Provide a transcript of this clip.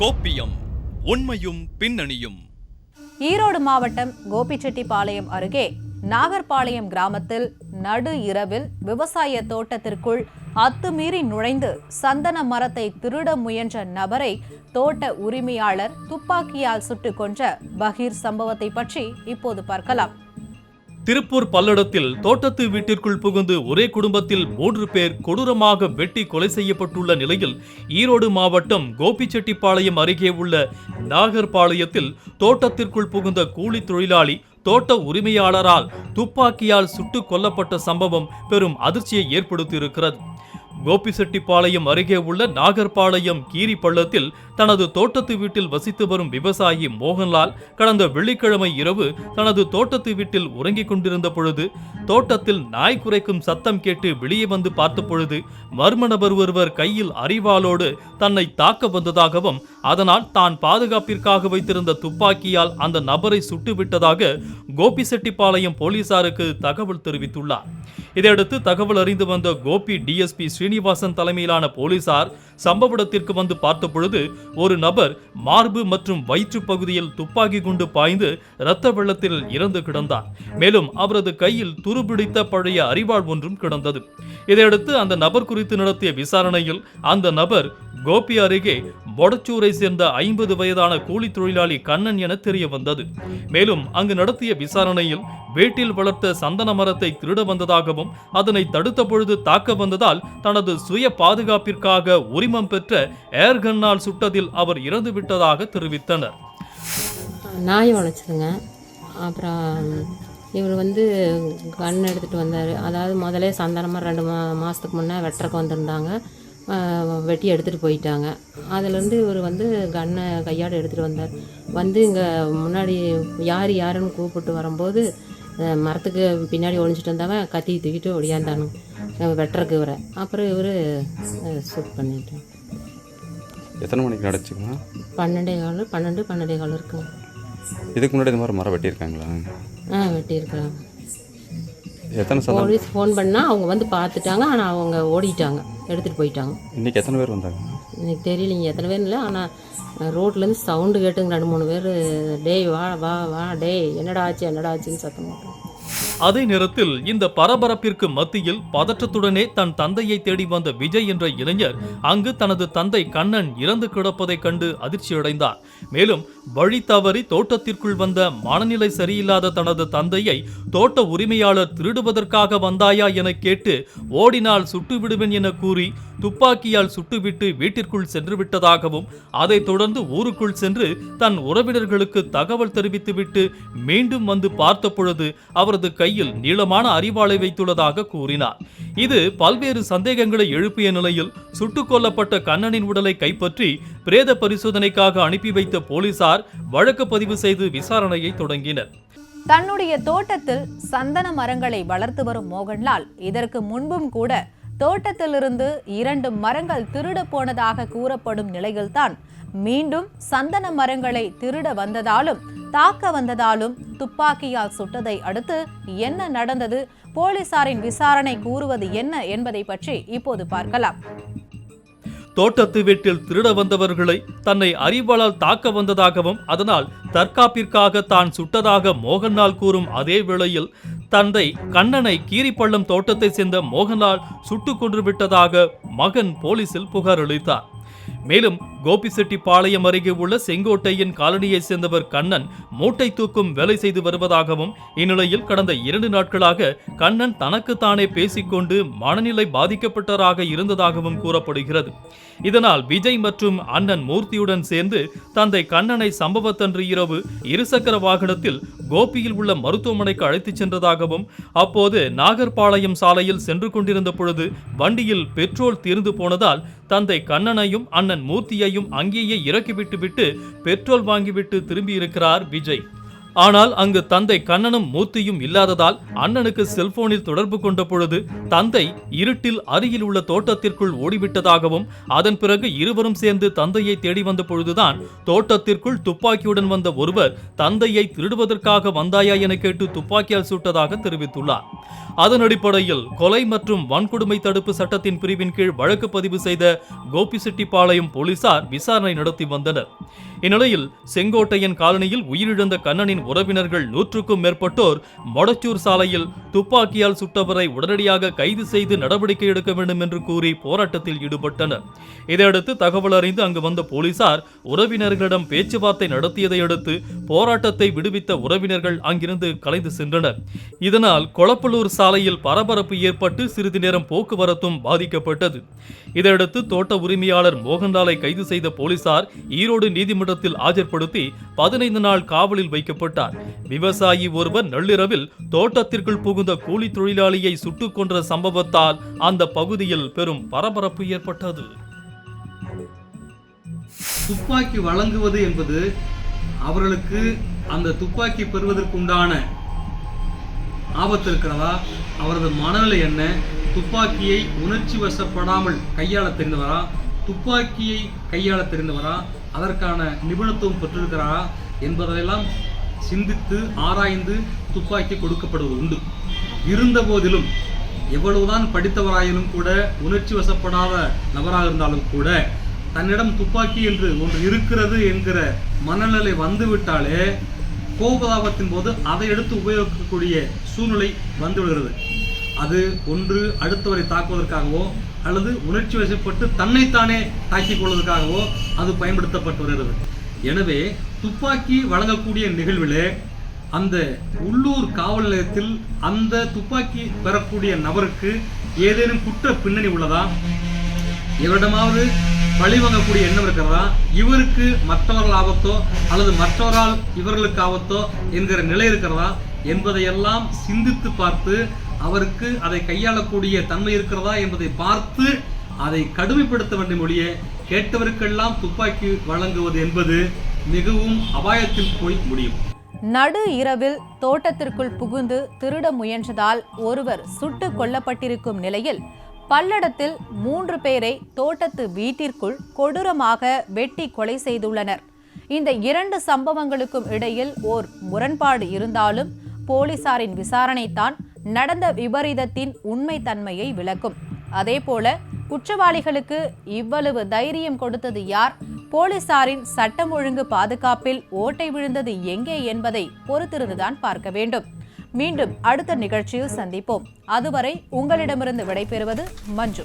கோப்பியம் உண்மையும் பின்னணியும். ஈரோடு மாவட்டம் கோபிச்செட்டிப்பாளையம் அருகே நாகர்பாளையம் கிராமத்தில் நடு இரவில் விவசாய தோட்டத்திற்குள் அத்துமீறி நுழைந்து சந்தன மரத்தை திருட முயன்ற நபரை தோட்ட உரிமையாளர் துப்பாக்கியால் சுட்டுக் கொன்ற பகீர் சம்பவத்தை பற்றி இப்போது பார்க்கலாம். திருப்பூர் பல்லடத்தில் தோட்டத்து வீட்டிற்குள் புகுந்து ஒரே குடும்பத்தில் 3 பேர் கொடூரமாக வெட்டி கொலை செய்யப்பட்டுள்ள நிலையில் ஈரோடு மாவட்டம் கோபிச்செட்டிப்பாளையம் அருகே உள்ள நாகர்பாளையத்தில் தோட்டத்திற்குள் புகுந்த கூலி தொழிலாளி தோட்ட உரிமையாளரால் துப்பாக்கியால் சுட்டுக் கொல்லப்பட்ட சம்பவம் பெரும் அதிர்ச்சியை ஏற்படுத்தியிருக்கிறது. கோபிச்செட்டிப்பாளையம் அருகே உள்ள நாகர்பாளையம் கீரி பள்ளத்தில் தனது தோட்டத்து வீட்டில் வசித்து வரும் விவசாயி மோகன்லால் கடந்த வெள்ளிக்கிழமை இரவு தனது தோட்டத்து வீட்டில் உறங்கிக் கொண்டிருந்த பொழுது தோட்டத்தில் நாய் குரைக்கும் சத்தம் கேட்டு வெளியே வந்து பார்த்த பொழுது மர்ம நபர் ஒருவர் கையில் அரிவாளோடு தன்னை தாக்க வந்ததாகவும் அதனால் தான் பாதுகாப்பிற்காக வைத்திருந்த துப்பாக்கியால் அந்த நபரை சுட்டுவிட்டதாக கோபிச்செட்டிப்பாளையம் போலீசாருக்கு தகவல் தெரிவித்துள்ளார். இதையடுத்து தகவல் அறிந்து வந்த கோபி டிஎஸ்பி ஸ்ரீனிவாசன் தலைமையிலான போலீசார் சம்பவ இடத்திற்கு வந்து பார்த்த பொழுது ஒரு நபர் மார்பு மற்றும் வயிற்று பகுதியில் துப்பாக்கி குண்டு பாய்ந்து இரத்த வெள்ளத்தில் இறந்து கிடந்தார். மேலும் அவரது கையில் துருபிடித்த பழைய அரிவாள் ஒன்றும் கிடந்தது. இதையடுத்து அந்த நபர் குறித்து நடத்திய விசாரணையில் அந்த நபர் கோபி அருகே பொடச்சூரை சேர்ந்த 50 வயதான கூலி தொழிலாளி கண்ணன் என தெரிய வந்தது. மேலும் அங்கு நடத்திய விசாரணையில் வீட்டில் வளர்த்த சந்தன மரத்தை திருட வந்ததாகவும் அதனை தடுத்த பொழுது தாக்க வந்ததால் தனது சுய பாதுகாப்பிற்காக உரிமம் பெற்ற ஏர்கன்னால் சுட்டதில் அவர் இறந்து விட்டதாக தெரிவித்தனர். நாய் வளைச்சதுங்க. அப்புறம் இவர் கன் எடுத்துகிட்டு வந்தார். அதாவது முதலே சந்தனமாக 2 மாதத்துக்கு முன்னே வெட்டுறக்கு வந்திருந்தாங்க. வெட்டி எடுத்துகிட்டு போயிட்டாங்க. அதுலேருந்து இவர் கன்னை கையாட எடுத்துகிட்டு வந்தார். இங்கே முன்னாடி யாருன்னு கூப்பிட்டு வரும்போது மரத்துக்கு பின்னாடி ஒழிஞ்சிட்டு வந்தவன் கத்தி தூக்கிட்டு ஒடியாந்தானு வெட்டுறக்கு இவரை. அப்புறம் இவர் ஷூட் பண்ணிட்டாங்க. எத்தனை மணிக்கு நடச்சுங்களா? 12 இருக்குங்க. இதுக்கு முன்னாடி இந்த மாதிரி மரம் வெட்டியிருக்காங்களா? வெட்டியிருக்கிறாங்க. போலீஸ் ஃபோன் பண்ணால் அவங்க பார்த்துட்டாங்க. ஆனால் அவங்க ஓடிட்டாங்க, எடுத்துகிட்டு போயிட்டாங்க. இன்றைக்கி எத்தனை பேர் வந்தாங்க? எனக்கு தெரியலைங்க எத்தனை பேர் இல்லை. ஆனால் ரோட்லேருந்து சவுண்டு கேட்டுங்க 2-3 பேர் டேய் வா வா வா டேய் என்னடா ஆச்சுன்னு சத்தம் போட்டோம். அதே நேரத்தில் இந்த பரபரப்பிற்கு மத்தியில் பதற்றத்துடனே தன் தந்தையை தேடி வந்த விஜய் என்ற இளைஞர் அங்கு தனது தந்தை கண்ணன் இறந்து கிடப்பதை கண்டு அதிர்ச்சியடைந்தார். மேலும் வழி தவறி தோட்டத்திற்குள் வந்த மனநிலை சரியில்லாத தனது தந்தையை தோட்ட உரிமையாளர் திருடுவதற்காக வந்தாயா என கேட்டு ஓடினால் சுட்டுவிடுவேன் என கூறி துப்பாக்கியால் சுட்டுவிட்டு வீட்டிற்குள் சென்று விட்டதாகவும் அதைத் தொடர்ந்து ஊருக்குள் சென்று தன் உறவினர்களுக்கு தகவல் தெரிவித்துவிட்டு மீண்டும் வந்து பார்த்த பொழுது அவரது கையில் நீளமான அரிவாளை வைத்துள்ளதாக கூறினார். இது பல்வேறு சந்தேகங்களை எழுப்பிய நிலையில் சுட்டுக் கொல்லப்பட்ட கண்ணனின் உடலை கைப்பற்றி பிரேத பரிசோதனைக்காக அனுப்பி வைத்த போலீசார் வழக்கு பதிவு செய்து விசாரணையை தொடங்கினர். தன்னுடைய தோட்டத்தில் சந்தன மரங்களை வளர்த்து வரும் மோகன்லால் இதற்கு முன்பும் கூட தோட்டத்திலிருந்து 2 மரங்கள் திருட போனதாக கூறப்படும் நிலையில்தான் மீண்டும் சந்தன மரங்களை திருட வந்ததாலும் தாக்க வந்ததாலும் துப்பாக்கியால் சுட்டதை அடுத்து என்ன நடந்தது, போலீசாரின் விசாரணை கூறுவது என்ன என்பதை பற்றி இப்போது பார்க்கலாம். தோட்டத்து வீட்டில் திருட வந்தவர்களை தன்னை அரிவாளால் தாக்க வந்ததாகவும் அதனால் தற்காப்பிற்காக தான் சுட்டதாக மோகன்லால் கூறும் அதே வேளையில் தந்தை கண்ணனை கீரிப்பள்ளம் தோட்டத்தை சேர்ந்த மோகன்லால் சுட்டுக் கொன்று விட்டதாக மகன் போலீசில் புகார் அளித்தார். மேலும் கோபிச்செட்டிப்பாளையம் அருகே உள்ள செங்கோட்டையின் காலனியை சேர்ந்தவர் கண்ணன் மூட்டை தூக்கும் வேலை செய்து வருவதாகவும் இந்நிலையில் கடந்த 2 நாட்களாக கண்ணன் தனக்குத்தானே பேசிக்கொண்டு மனநிலை பாதிக்கப்பட்டவராக இருந்ததாகவும் கூறப்படுகிறது. இதனால் விஜய் மற்றும் அண்ணன் மூர்த்தியுடன் சேர்ந்து தந்தை கண்ணனை சம்பவத்தன்று இரவு 2 சக்கர வாகனத்தில் கோபியில் உள்ள மருத்துவமனைக்கு அழைத்துச் சென்றதாகவும் அப்போது நாகர்பாளையம் சாலையில் சென்று கொண்டிருந்த பொழுது வண்டியில் பெட்ரோல் தீர்ந்து போனதால் தந்தை கண்ணனையும் அண்ணன் மூர்த்தியையும் அங்கேயே இறக்கிவிட்டு பெட்ரோல் வாங்கிவிட்டு திரும்பி இருக்கிறார் விஜய். ஆனால் அங்கு தந்தை கண்ணனும் மூர்த்தியும் இல்லாததால் அண்ணனுக்கு செல்போனில் தொடர்பு கொண்ட பொழுது தந்தை இருட்டில் அருகில் உள்ள தோட்டத்திற்குள் ஓடிவிட்டதாகவும் அதன் பிறகு இருவரும் சேர்ந்து தந்தையை தேடி வந்த பொழுதுதான் தோட்டத்திற்குள் துப்பாக்கியுடன் வந்த ஒருவர் தந்தையை திருடுவதற்காக வந்தாயா என கேட்டு துப்பாக்கியால் சுட்டதாக தெரிவித்துள்ளார். அதன் அடிப்படையில் கொலை மற்றும் வன்கொடுமை தடுப்பு சட்டத்தின் பிரிவின் கீழ் வழக்கு பதிவு செய்த கோபிச்செட்டிப்பாளையம் போலீசார் விசாரணை நடத்தி வந்தனர். இந்நிலையில் செங்கோட்டையன் காலனியில் உயிரிழந்த கண்ணனின் உறவினர்கள் 100க்கும் மேற்பட்டோர் மொடச்சூர் சாலையில் துப்பாக்கியால் சுட்டவரை உடனடியாக கைது செய்து நடவடிக்கை எடுக்க வேண்டும் என்று கூறி போராட்டத்தில் ஈடுபட்டனர். இதையடுத்து தகவல் அறிந்து அங்கு வந்த போலீசார் உறவினர்களிடம் பேச்சுவார்த்தை நடத்தியதை அடுத்து போராட்டத்தை விடுவித்த உறவினர்கள் அங்கிருந்து கலைந்து சென்றனர். இதனால் கொளப்பலூர் சாலையில் பரபரப்பு ஏற்பட்டு சிறிது நேரம் போக்குவரத்தும் பாதிக்கப்பட்டது. இதையடுத்து தோட்ட உரிமையாளர் மோகன்லாலை கைது செய்த போலீசார் ஈரோடு நீதிமன்றத்தில் ஆஜர்படுத்தி 15 நாள் காவலில் வைக்கப்பட்டார். விவசாயி ஒருவர் நள்ளிரவில் தோட்டத்திற்குள் புகுந்த கூலி தொழிலாளியை சுட்டுக் கொன்ற சம்பவத்தால் அந்த பகுதியில் பெரும் பரபரப்பு ஏற்பட்டது. துப்பாக்கி வழங்குவது என்பது அவர்களுக்கு அந்த துப்பாக்கி பெறுவதற்குண்டான ஆபத்து இருக்கிறதா, அவரது மனநிலை என்ன, துப்பாக்கியை உணர்ச்சி வசப்படாமல் கையாள தெரிந்தவரா, துப்பாக்கியை கையாள தெரிந்தவரா, அதற்கான நிபுணத்துவம் பெற்றிருக்கிறாரா என்பதையெல்லாம் சிந்தித்து ஆராய்ந்து துப்பாக்கி கொடுக்கப்படுவது உண்டு. இருந்த போதிலும் எவ்வளவுதான் படித்தவராயினும் கூட உணர்ச்சி வசப்படாத நபராக இருந்தாலும் கூட தன்னிடம் துப்பாக்கி என்று ஒன்று இருக்கிறது என்கிற மனநிலை வந்துவிட்டாலே கோபதாபத்தின் போது அதை எடுத்து உபயோகிக்கக்கூடிய சூழ்நிலை வந்துவிடுகிறது. அது ஒன்று அடுத்தவரை தாக்குவதற்காகவோ அல்லது உணர்ச்சி வசப்பட்டு தன்னைத்தானே தாக்கிக் கொள்வதற்காகவோ அது பயன்படுத்தப்பட்டு வருகிறது. எனவே துப்பாக்கி வழங்கக்கூடிய நிகழ்விலே அந்த உள்ளூர் காவல் நிலையத்தில் அந்த துப்பாக்கி பெறக்கூடிய நபருக்கு ஏதேனும் குற்ற பின்னணி உள்ளதா, இவரிடமாவது பழி வாங்கக்கூடிய எண்ணம் இருக்கிறதா, இவருக்கு மற்றவர்கள் ஆபத்தோ அல்லது மற்றவரால் இவர்களுக்கு ஆபத்தோ என்கிற நிலை இருக்கிறதா என்பதையெல்லாம் சிந்தித்து பார்த்து அவருக்கு அதை கையாளக்கூடிய தன்மை இருக்கிறதா என்பதை பார்த்து அதை கடுமைப்படுத்த வேண்டும் ஒழிய கேட்டவருக்கெல்லாம் துப்பாக்கி வழங்குவது என்பது மிகவும் அபாயத்தில் போய் முடியும். நடு இரவில் தோட்டத்திற்குள் புகுந்து திருட முயன்றதால் ஒருவர் சுட்டுக் கொல்லப்பட்டிருக்கும் நிலையில் பல்லடத்தில் 3 பேரை தோட்டத்து வீட்டிற்குள் கொடூரமாக வெட்டி கொலை செய்துள்ளனர். இந்த 2 சம்பவங்களுக்கும் இடையில் ஓர் முரண்பாடு இருந்தாலும் போலீசாரின் விசாரணைதான் நடந்த விபரீதத்தின் உண்மை தன்மையை விளக்கும். அதேபோல குற்றவாளிகளுக்கு இவ்வளவு தைரியம் கொடுத்தது யார், போலீசாரின் சட்டம் ஒழுங்கு பாதுகாப்பில் ஓட்டை விழுந்தது எங்கே என்பதை பொறுத்திருந்துதான் பார்க்க வேண்டும். மீண்டும் அடுத்த நிகழ்ச்சியில் சந்திப்போம். அதுவரை உங்களிடமிருந்து விடைபெறுவது மஞ்சு.